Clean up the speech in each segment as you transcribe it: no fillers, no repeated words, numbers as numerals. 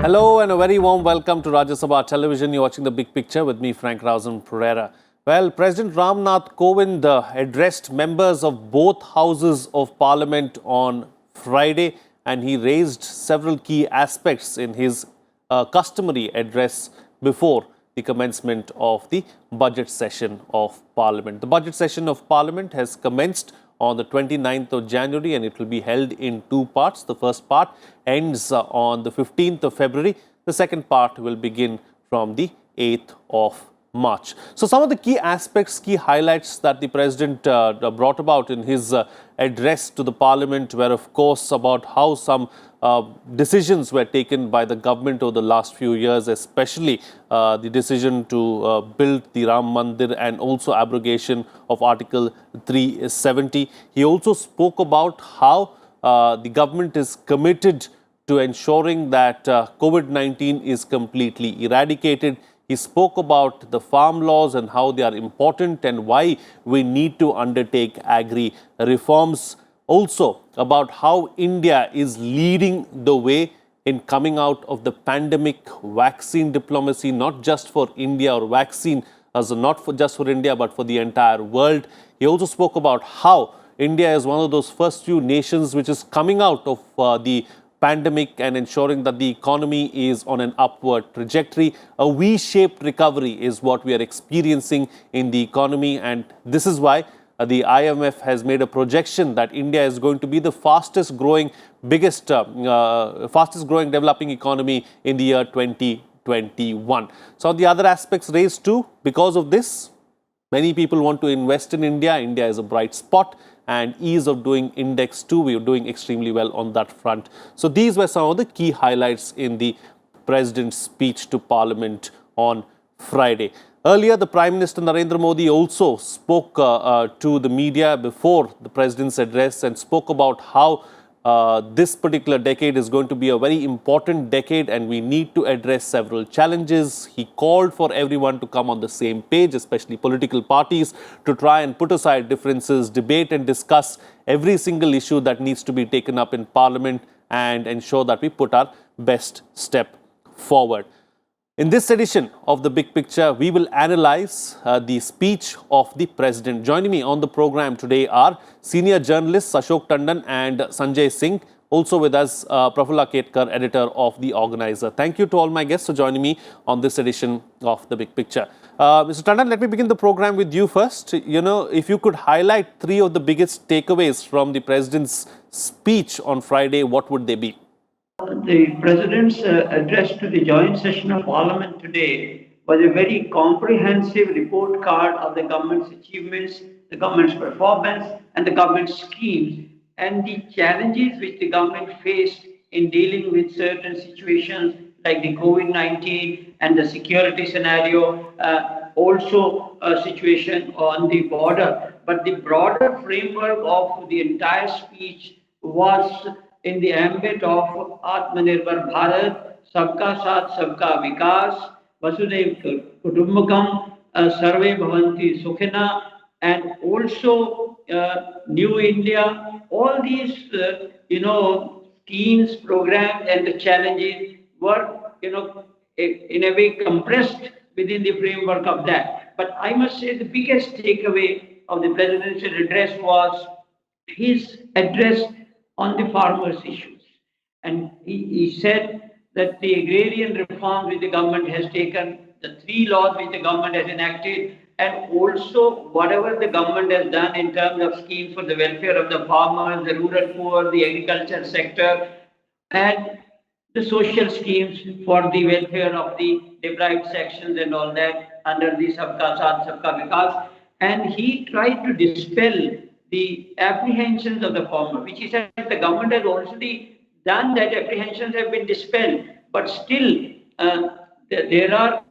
Hello and a very warm welcome to Rajya Sabha Television. You're watching The Big Picture with me, Frank Rausen Pereira. Well, President Ram Nath Kovind addressed members of both houses of Parliament on Friday, and he raised several key aspects in his customary address before the commencement of the budget session of Parliament. The budget session of Parliament has commenced on the 29th of January, and it will be held in two parts. The first part ends on the 15th of February. The second part will begin from the 8th of March. So some of the key aspects, key highlights that the President brought about in his address to the Parliament were, of course, about how some decisions were taken by the government over the last few years, especially the decision to build the Ram Mandir and also abrogation of Article 370. He also spoke about how the government is committed to ensuring that COVID-19 is completely eradicated. He spoke about the farm laws and how they are important and why we need to undertake agri reforms. Also about how India is leading the way in coming out of the pandemic, vaccine diplomacy, not just for India, or vaccine as not just for India but for the entire world. He also spoke about how India is one of those first few nations which is coming out of the pandemic and ensuring that the economy is on an upward trajectory. A V-shaped recovery is what we are experiencing in the economy, and this is why the IMF has made a projection that India is going to be the fastest growing developing economy in the year 2021. So the other aspects raised too, because of this, many people want to invest in India. India is a bright spot, and ease of doing index too, we are doing extremely well on that front. So these were some of the key highlights in the President's speech to Parliament on Friday. Earlier, the Prime Minister Narendra Modi also spoke to the media before the President's address and spoke about how this particular decade is going to be a very important decade and we need to address several challenges. He called for everyone to come on the same page, especially political parties, to try and put aside differences, debate and discuss every single issue that needs to be taken up in Parliament and ensure that we put our best step forward. In this edition of The Big Picture, we will analyze the speech of the President. Joining me on the program today are senior journalists Ashok Tandon and Sanjay Singh. Also with us, Prafulla Ketkar, editor of The Organizer. Thank you to all my guests for joining me on this edition of The Big Picture. Mr. Tandon, let me begin the program with you first. If you could highlight three of the biggest takeaways from the President's speech on Friday, what would they be? The President's address to the joint session of Parliament today was a very comprehensive report card of the government's achievements, the government's performance and the government's schemes, and the challenges which the government faced in dealing with certain situations like the COVID-19 and the security scenario, also a situation on the border. But the broader framework of the entire speech was in the ambit of Atmanirbhar Bharat, Sabka Saath, Sabka Vikas, Vasudhaiv Kutumbakam, Sarve Bhavanti Sukhina, and also New India. All these, schemes, programs, and the challenges were, in a way compressed within the framework of that. But I must say the biggest takeaway of the presidential address was his address on the farmers' issues. And he said that the agrarian reforms which the government has taken, the three laws which the government has enacted, and also whatever the government has done in terms of schemes for the welfare of the farmers, the rural poor, the agriculture sector, and the social schemes for the welfare of the deprived sections and all that under the Sabka Saath, Sabka Vikas. And he tried to dispel the apprehensions of the farmer, which he said the government has already done that. Apprehensions have been dispelled, but still there are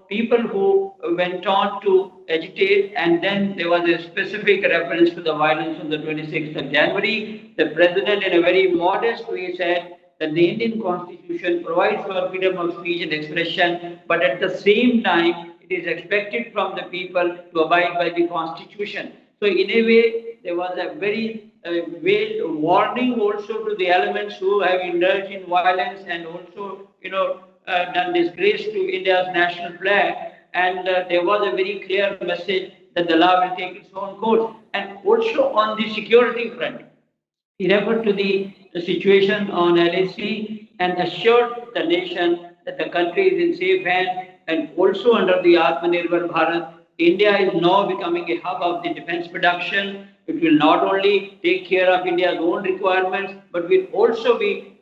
people who went on to agitate, and then there was a specific reference to the violence on the 26th of January. The President, in a very modest way, said that the Indian Constitution provides for freedom of speech and expression, but at the same time it is expected from the people to abide by the Constitution. So in a way, there was a very waged warning also to the elements who have indulged in violence and also, done disgrace to India's national flag. And there was a very clear message that the law will take its own course. And also on the security front, he referred to the situation on LAC and assured the nation that the country is in safe hands and also under the Atmanirbhar Bharat. India is now becoming a hub of the defense production. It will not only take care of India's own requirements, but will also be,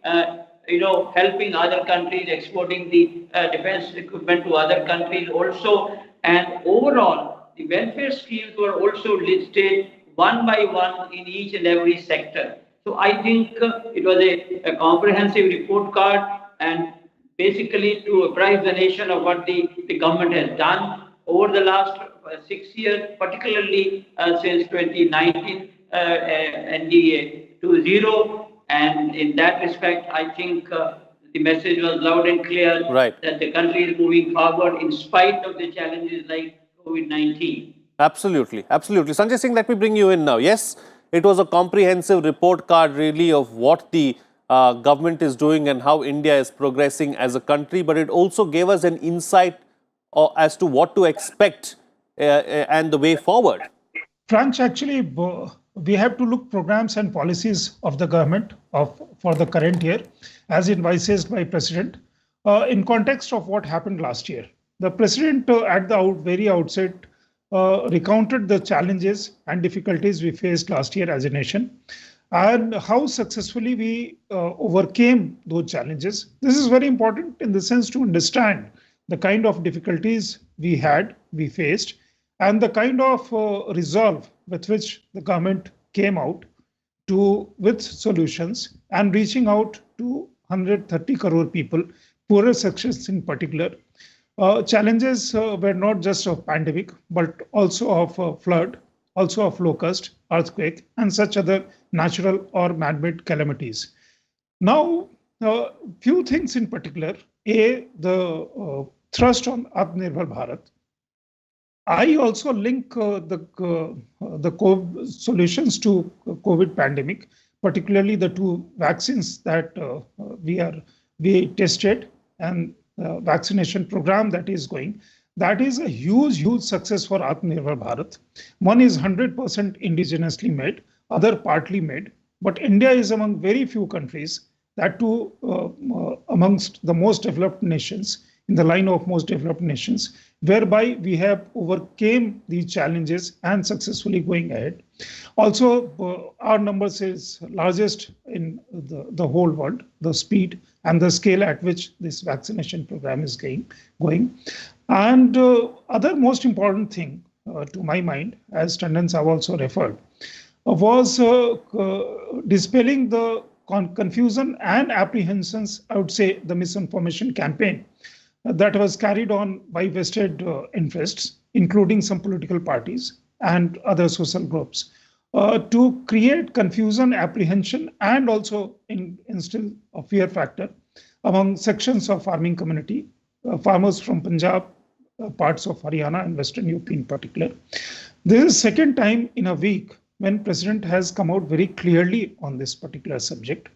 helping other countries, exporting the defense equipment to other countries also. And overall, the welfare schemes were also listed one by one in each and every sector. So I think it was a comprehensive report card and basically to apprise the nation of what the government has done over the last 6 years, particularly since 2019 NDA 2.0. And in that respect, I think the message was loud and clear that the country is moving forward in spite of the challenges like COVID-19. Absolutely, absolutely. Sanjay Singh, let me bring you in now. Yes, it was a comprehensive report card really of what the government is doing and how India is progressing as a country, but it also gave us an insight as to what to expect and the way forward. Frank, actually, we have to look programs and policies of the government for the current year, as advised by President, in context of what happened last year. The President at the very outset recounted the challenges and difficulties we faced last year as a nation and how successfully we overcame those challenges. This is very important in the sense to understand the kind of difficulties we faced, and the kind of resolve with which the government came out with solutions and reaching out to 130 crore people, poorer sections in particular. Challenges were not just of pandemic, but also of flood, also of locust, earthquake, and such other natural or man-made calamities. Now, few things in particular. The thrust on Atmanirbhar Bharat. I also link the solutions to COVID pandemic, particularly the two vaccines that we tested and vaccination program that is going. That is a huge success for Atmanirbhar Bharat. One is 100% indigenously made, other partly made. But India is among very few countries, that too amongst the most developed nations, in the line of most developed nations, whereby we have overcame these challenges and successfully going ahead. Also, our numbers is largest in the whole world, the speed and the scale at which this vaccination program is going. And other most important thing to my mind, as Tandon Saab also referred, was dispelling the confusion and apprehensions, I would say the misinformation campaign that was carried on by vested interests, including some political parties and other social groups, to create confusion, apprehension, and also instill a fear factor among sections of farming community, farmers from Punjab, parts of Haryana and Western UP in particular. This is second time in a week when President has come out very clearly on this particular subject.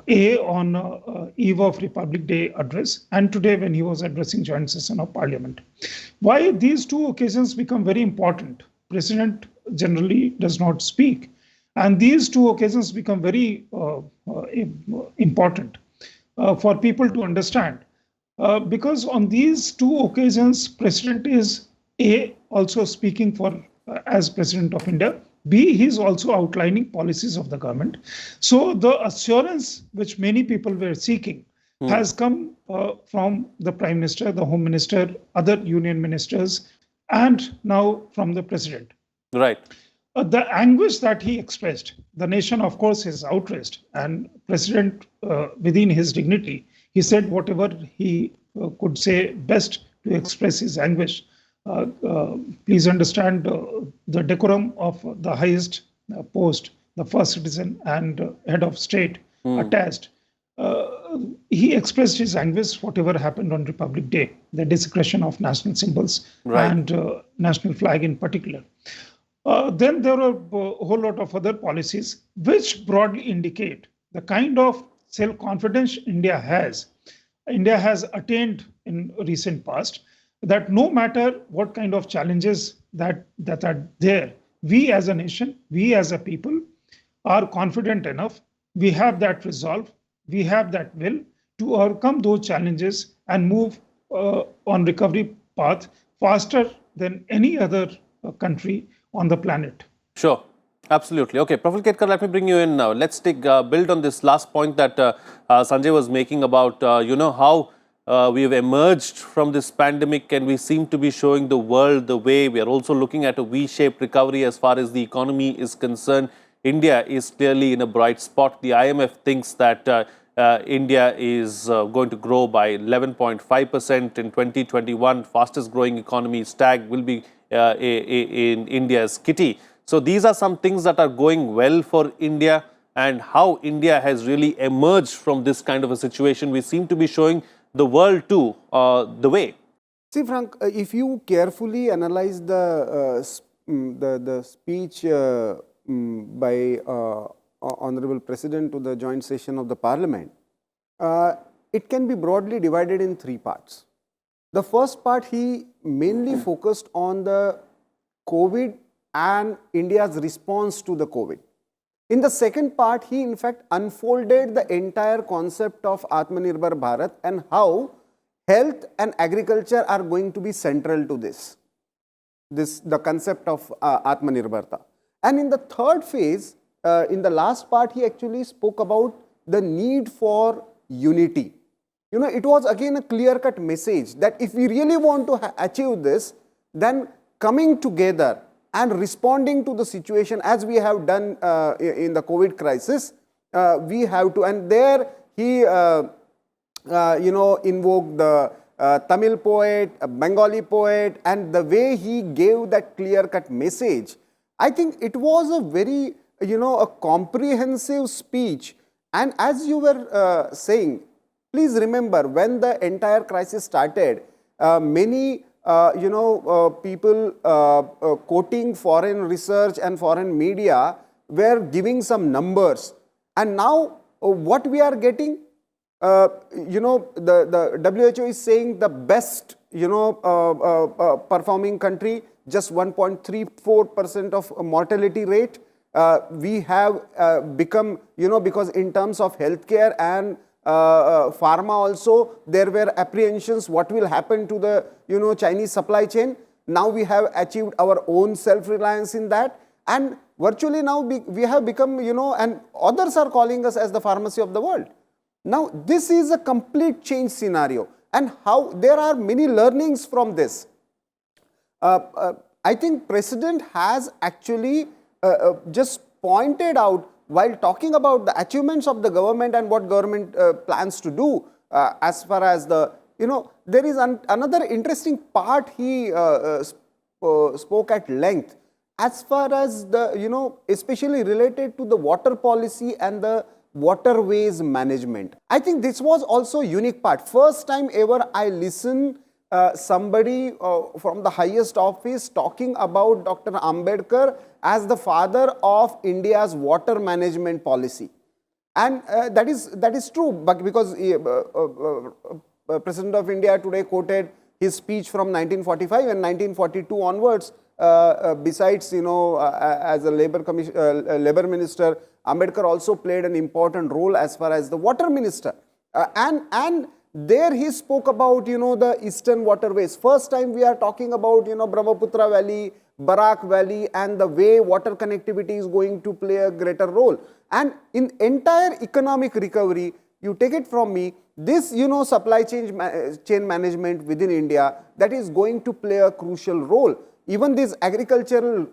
On eve of Republic Day address, and today when he was addressing joint session of Parliament. Why these two occasions become very important? President generally does not speak, and these two occasions become very important for people to understand, because on these two occasions, President is also speaking for as President of India. B, he's also outlining policies of the government. So the assurance which many people were seeking has come from the Prime Minister, the Home Minister, other union ministers, and now from the President. Right. The anguish that he expressed, the nation, of course, is outraged. And President, within his dignity, he said whatever he could say best to express his anguish. Please understand the decorum of the highest post, the first citizen and head of state attached. He expressed his anguish, whatever happened on Republic Day, the desecration of national symbols and national flag in particular. Then there are a whole lot of other policies which broadly indicate the kind of self-confidence India has. India has attained in recent past that no matter what kind of challenges that are there, we as a nation, we as a people are confident enough, we have that resolve, we have that will to overcome those challenges and move on recovery path faster than any other country on the planet. Sure, absolutely. Okay, Professor Ketkar, let me bring you in now. Let's take build on this last point that Sanjay was making about how we have emerged from this pandemic, and we seem to be showing the world the way. We are also looking at a V-shaped recovery as far as the economy is concerned. India is clearly in a bright spot. The IMF thinks that India is going to grow by 11.5% in 2021. Fastest growing economy, STAG, will be in India's kitty. So these are some things that are going well for India, and how India has really emerged from this kind of a situation. We seem to be showing the world too the way. See, Frank, if you carefully analyze the speech by Honorable President to the joint session of the Parliament, it can be broadly divided in three parts. The first part, he mainly focused on the COVID and India's response to the COVID. In the second part, he in fact unfolded the entire concept of Atmanirbhar Bharat and how health and agriculture are going to be central to the concept of Atmanirbharta. And in the third phase, in the last part, he actually spoke about the need for unity. You know, it was again a clear-cut message that if we really want to achieve this, then coming together and responding to the situation as we have done in the COVID crisis, we have to. And there he, invoked the Tamil poet, a Bengali poet, and the way he gave that clear-cut message, I think it was a very, a comprehensive speech. And as you were saying, please remember, when the entire crisis started, many people quoting foreign research and foreign media were giving some numbers. And now what we are getting, the WHO is saying the best, performing country, just 1.34% of mortality rate. We have become, because in terms of healthcare and pharma also, there were apprehensions what will happen to the Chinese supply chain. Now we have achieved our own self-reliance in that, and virtually now we have become, and others are calling us as the pharmacy of the world. Now this is a complete change scenario, and how there are many learnings from this. I think President has actually just pointed out, while talking about the achievements of the government and what government plans to do, as far as the, there is another interesting part he spoke at length, as far as the, especially related to the water policy and the waterways management. I think this was also a unique part. First time ever I listened somebody from the highest office talking about Dr. Ambedkar as the father of India's water management policy. And that is true, but because President of India today quoted his speech from 1945 and 1942 onwards, besides, as a labor minister, Ambedkar also played an important role as far as the water minister. And there he spoke about, the eastern waterways. First time we are talking about, Brahmaputra Valley, Barak Valley, and the way water connectivity is going to play a greater role. And in entire economic recovery, you take it from me, this, supply chain management within India, that is going to play a crucial role. Even these agricultural,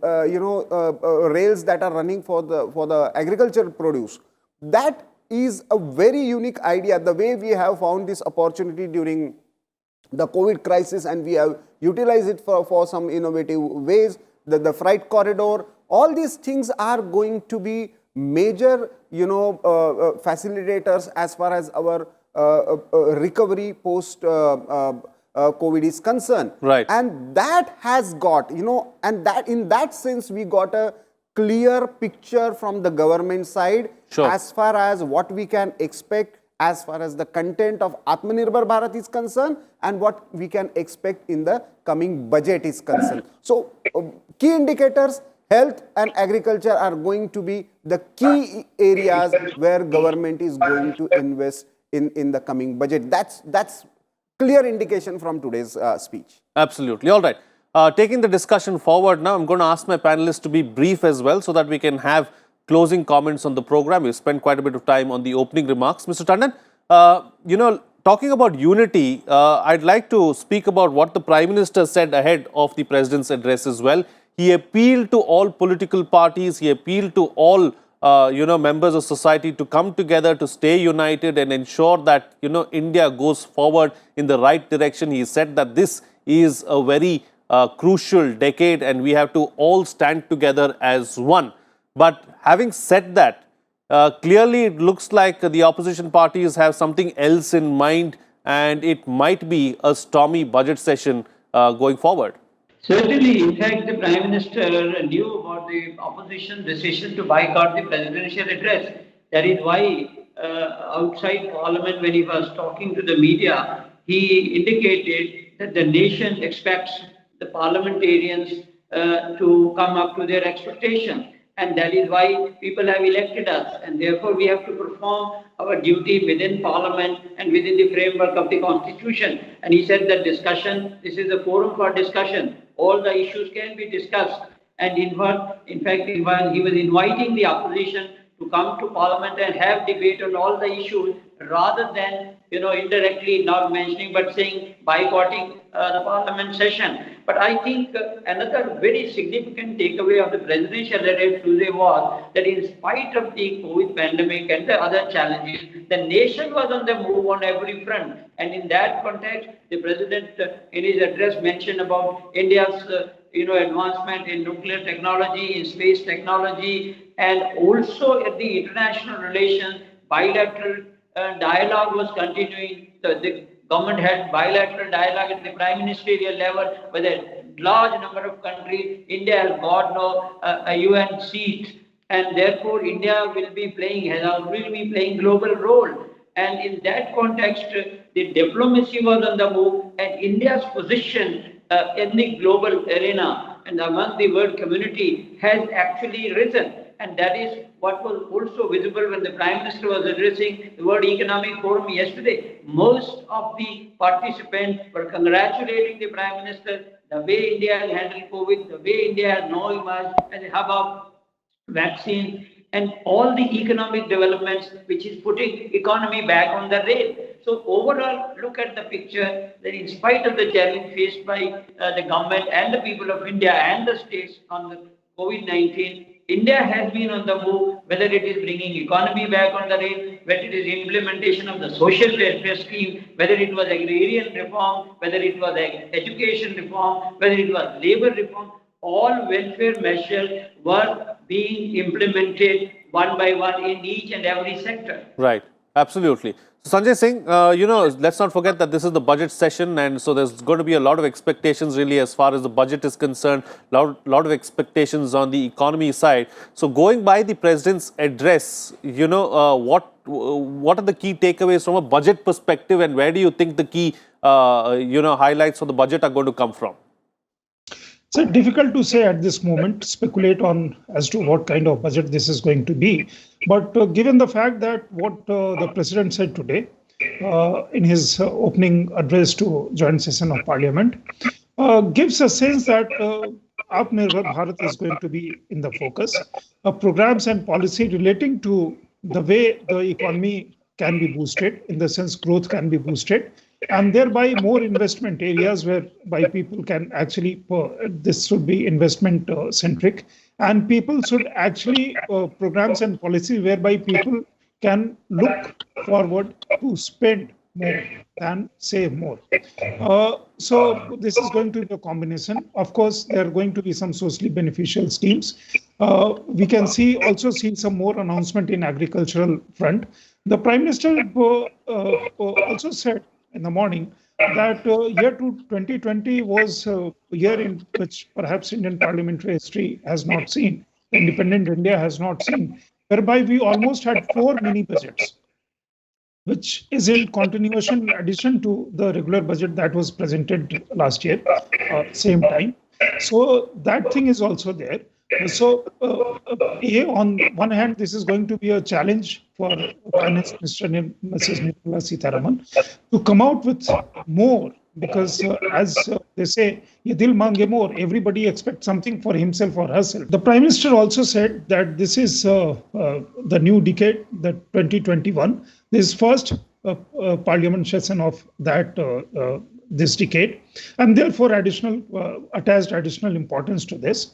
rails that are running for the agricultural produce, that is a very unique idea. The way we have found this opportunity during the COVID crisis, and we have utilized it for some innovative ways, the freight corridor, all these things are going to be major, facilitators as far as our recovery post COVID is concerned. Right. And that has got, and that in that sense, we got a clear picture from the government side Sure. as far as what we can expect as far as the content of Atmanirbhar Bharat is concerned and what we can expect in the coming budget is concerned. So, key indicators, health and agriculture are going to be the key areas where government is going to invest in the coming budget. That's clear indication from today's speech. Absolutely. All right. Taking the discussion forward now, I'm going to ask my panelists to be brief as well so that we can have closing comments on the program. We've spent quite a bit of time on the opening remarks. Mr. Tandon, talking about unity, I'd like to speak about what the Prime Minister said ahead of the President's address as well. He appealed to all political parties. He appealed to all, members of society to come together, to stay united and ensure that, India goes forward in the right direction. He said that this is a very crucial decade and we have to all stand together as one. But having said that, clearly it looks like the opposition parties have something else in mind and it might be a stormy budget session going forward. Certainly, in fact, the Prime Minister knew about the opposition decision to boycott the presidential address. That is why outside Parliament, when he was talking to the media, he indicated that the nation expects the parliamentarians to come up to their expectations. And that is why people have elected us. And therefore, we have to perform our duty within Parliament and within the framework of the Constitution. And he said that this is a forum for discussion. All the issues can be discussed. And in fact, he was inviting the opposition to come to Parliament and have debate on all the issues rather than, indirectly not mentioning but saying boycotting the Parliament session. But I think another very significant takeaway of the presidential address Tuesday was that in spite of the COVID pandemic and the other challenges, the nation was on the move on every front. And in that context, the president in his address mentioned about India's advancement in nuclear technology, in space technology, and also at the international relations, bilateral dialogue was continuing. The government had bilateral dialogue at the prime ministerial level with a large number of countries. India has got a UN seat, and therefore India will be playing global role. And in that context, the diplomacy was on the move, and India's position in the global arena and among the world community has actually risen. And that is what was also visible when the Prime Minister was addressing the World Economic Forum yesterday. Most of the participants were congratulating the Prime Minister, the way India has handled COVID, the way India has now emerged as a hub of vaccines, and all the economic developments which is putting economy back on the rail. So overall, look at the picture that in spite of the challenge faced by the government and the people of India and the states on the COVID-19, India has been on the move, whether it is bringing economy back on the rail, whether it is implementation of the social welfare scheme, whether it was agrarian reform, whether it was education reform, whether it was labor reform. All welfare measures were being implemented one by one in each and every sector. Right. Absolutely. So Sanjay Singh, let's not forget that this is the budget session, and so there's going to be a lot of expectations really as far as the budget is concerned, lot of expectations on the economy side. So going by the President's address, what are the key takeaways from a budget perspective, and where do you think the key, highlights for the budget are going to come from? It's difficult to say at this moment, speculate on as to what kind of budget this is going to be. But given the fact that what the President said today in his opening address to joint session of Parliament gives a sense that Atmanirbhar Bharat is going to be in the focus. Programs and policy relating to the way the economy can be boosted, in the sense growth can be boosted, and thereby more investment areas whereby people can actually, this should be investment centric, and people should actually, programs and policies whereby people can look forward to spend more than save more. So this is going to be a combination. Of course, there are going to be some socially beneficial schemes. We can also see some more announcement in agricultural front. The Prime Minister also said in the morning that year to 2020 was a year in which perhaps Indian parliamentary history has not seen, independent India has not seen, whereby we almost had 4 mini budgets, which is in continuation addition to the regular budget that was presented last year, same time. So that thing is also there. On one hand, this is going to be a challenge for Finance Minister Mrs. Nirmala Sitharaman to come out with more, because as they say, "Ye dil mange more." Everybody expects something for himself or herself. The Prime Minister also said that this is the new decade, the 2021. This is first parliament session of that this decade, and therefore attached additional importance to this.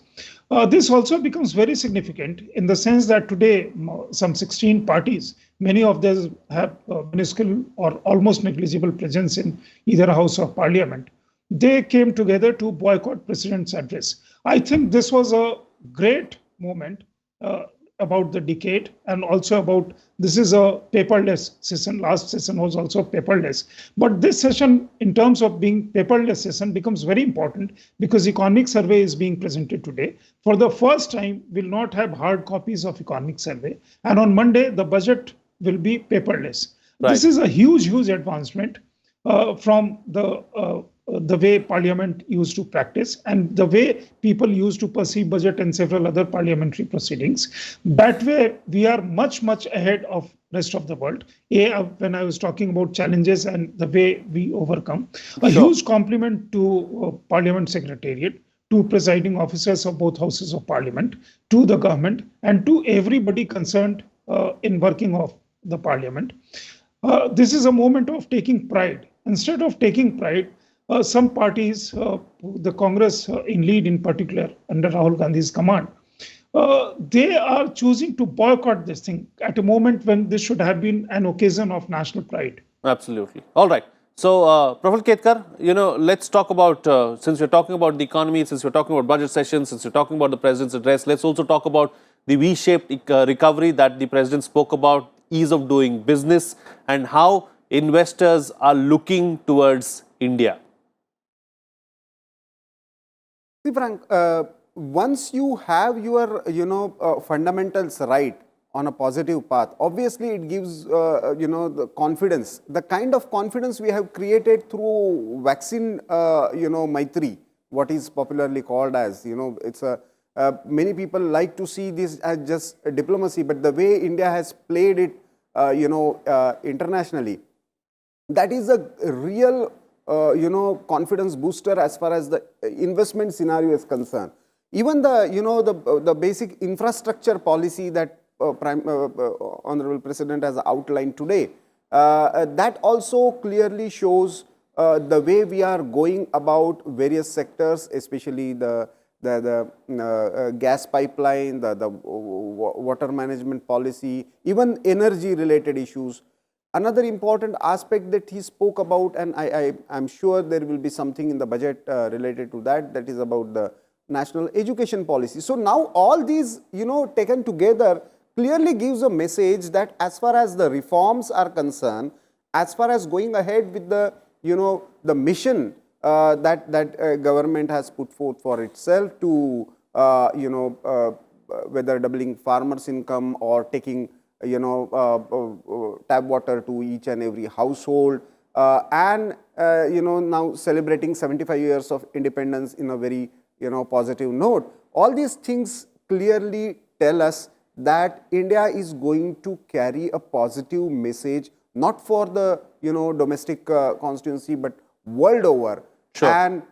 This also becomes very significant in the sense that today some 16 parties, many of them have minuscule or almost negligible presence in either house of parliament. They came together to boycott President's address. I think this was a great moment about the decade, and also about this is a paperless session. Last session was also paperless. But this session, in terms of being paperless session, becomes very important because economic survey is being presented today. For the first time, we'll not have hard copies of economic survey. And on Monday, the budget will be paperless. Right. This is a huge, huge advancement from the way Parliament used to practice and the way people used to perceive budget and several other parliamentary proceedings. That way, we are much, much ahead of rest of the world. When I was talking about challenges and the way we overcome, a huge compliment to Parliament Secretariat, to presiding officers of both houses of Parliament, to the government, and to everybody concerned in working of the Parliament. This is a moment of taking pride. Instead of taking pride, some parties, the Congress in lead in particular, under Rahul Gandhi's command, they are choosing to boycott this thing at a moment when this should have been an occasion of national pride. Absolutely. All right. So, Praful Ketkar, let's talk about, since we're talking about the economy, since we're talking about budget sessions, since we're talking about the President's address, let's also talk about the V-shaped recovery that the President spoke about, ease of doing business, and how investors are looking towards India. See, Frank, once you have your, fundamentals right on a positive path, obviously it gives, the confidence, the kind of confidence we have created through vaccine, Maitri, what is popularly called as, it's a, many people like to see this as just a diplomacy, but the way India has played it, internationally, that is a real confidence booster as far as the investment scenario is concerned. Even the, the basic infrastructure policy that Honorable President has outlined today, that also clearly shows the way we are going about various sectors, especially the gas pipeline, the water management policy, even energy related issues. Another important aspect that he spoke about, and I'm sure there will be something in the budget related to that, that is about the national education policy. So now all these, taken together clearly gives a message that as far as the reforms are concerned, as far as going ahead with the, the mission that government has put forth for itself to, whether doubling farmers' income or taking tap water to each and every household, and now celebrating 75 years of independence in a very positive note. All these things clearly tell us that India is going to carry a positive message, not for the domestic constituency, but world over. Sure. And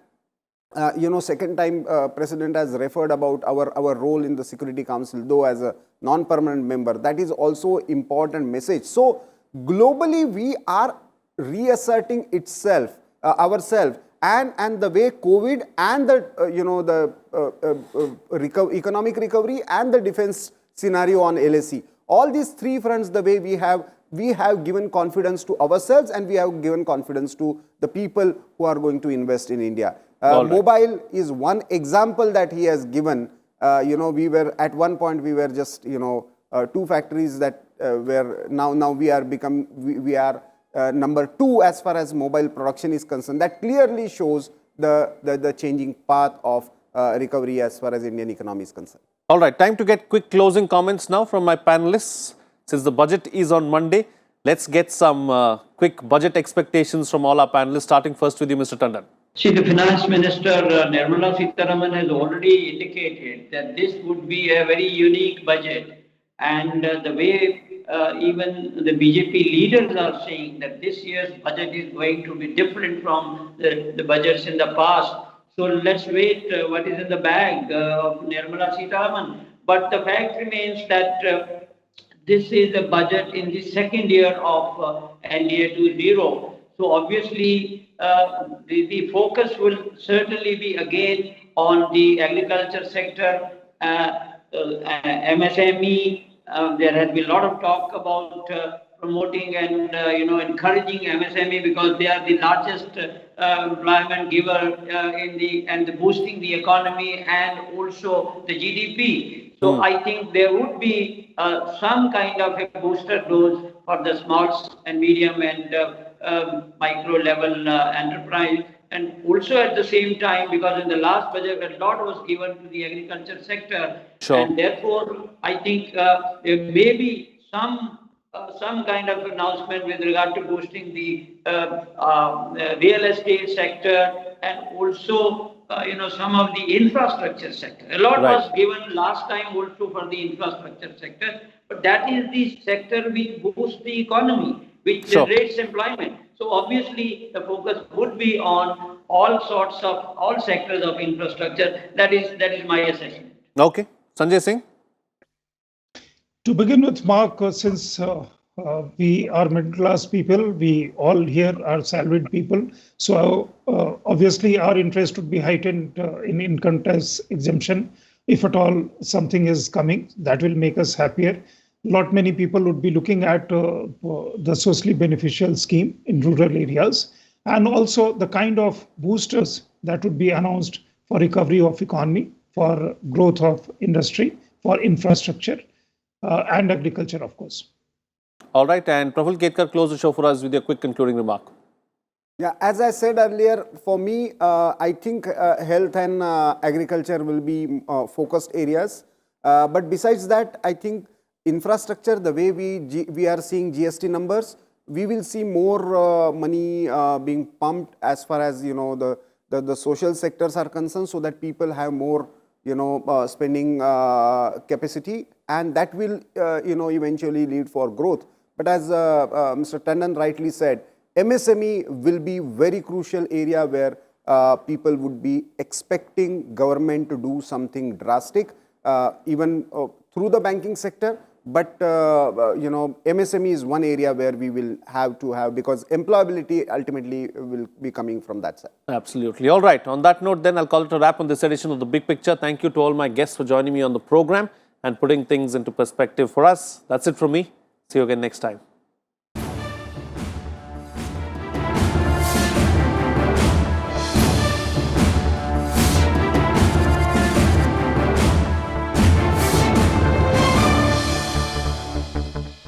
second time President has referred about our role in the Security Council, though as a non-permanent member. That is also important message. So globally we are reasserting itself, ourselves, and the way COVID and the economic recovery and the defense scenario on LAC. All these three fronts, the way we have given confidence to ourselves and we have given confidence to the people who are going to invest in India. Mobile is one example that he has given. We were at one point we were just two factories that were now we are number 2 as far as mobile production is concerned. That clearly shows the changing path of recovery as far as Indian economy is concerned. All right, time to get quick closing comments now from my panelists. Since the budget is on Monday, let's get some quick budget expectations from all our panelists, starting first with you, Mr. Tandon. See, the Finance Minister Nirmala Sitharaman has already indicated that this would be a very unique budget, and the way even the BJP leaders are saying that this year's budget is going to be different from the budgets in the past. So let's wait what is in the bag of Nirmala Sitharaman. But the fact remains that this is a budget in the second year of NDA 2.0. So obviously, the focus will certainly be again on the agriculture sector, MSME. There has been a lot of talk about promoting and encouraging MSME because they are the largest employment giver and boosting the economy and also the GDP. So I think there would be some kind of a booster dose for the small and medium and micro level enterprise. And also at the same time, because in the last budget, a lot was given to the agriculture sector. Sure. And therefore, I think there may be some kind of announcement with regard to boosting the real estate sector and also some of the infrastructure sector. A lot was given last time also for the infrastructure sector, but that is the sector which boosts the economy, which generates employment. So obviously the focus would be on all sectors of infrastructure. That is my assessment. Okay. Sanjay Singh? To begin with, Mark, since we are middle class people, we all here are salaried people. So obviously our interest would be heightened in income tax exemption. If at all something is coming, that will make us happier. Many people would be looking at the socially beneficial scheme in rural areas, and also the kind of boosters that would be announced for recovery of economy, for growth of industry, for infrastructure and agriculture, of course. All right, and Praful Ketkar, close the show for us with your quick concluding remark. Yeah, as I said earlier, for me, I think health and agriculture will be focused areas. But besides that, I think infrastructure, the way we are seeing GST numbers, we will see more money being pumped as far as the social sectors are concerned, so that people have more spending capacity, and that will eventually lead for growth. But as Mr. Tandon rightly said, MSME will be very crucial area where people would be expecting government to do something drastic, even through the banking sector. But MSME is one area where we will have to have, because employability ultimately will be coming from that side. Absolutely. All right. On that note, then I'll call it a wrap on this edition of The Big Picture. Thank you to all my guests for joining me on the program and putting things into perspective for us. That's it from me. See you again next time.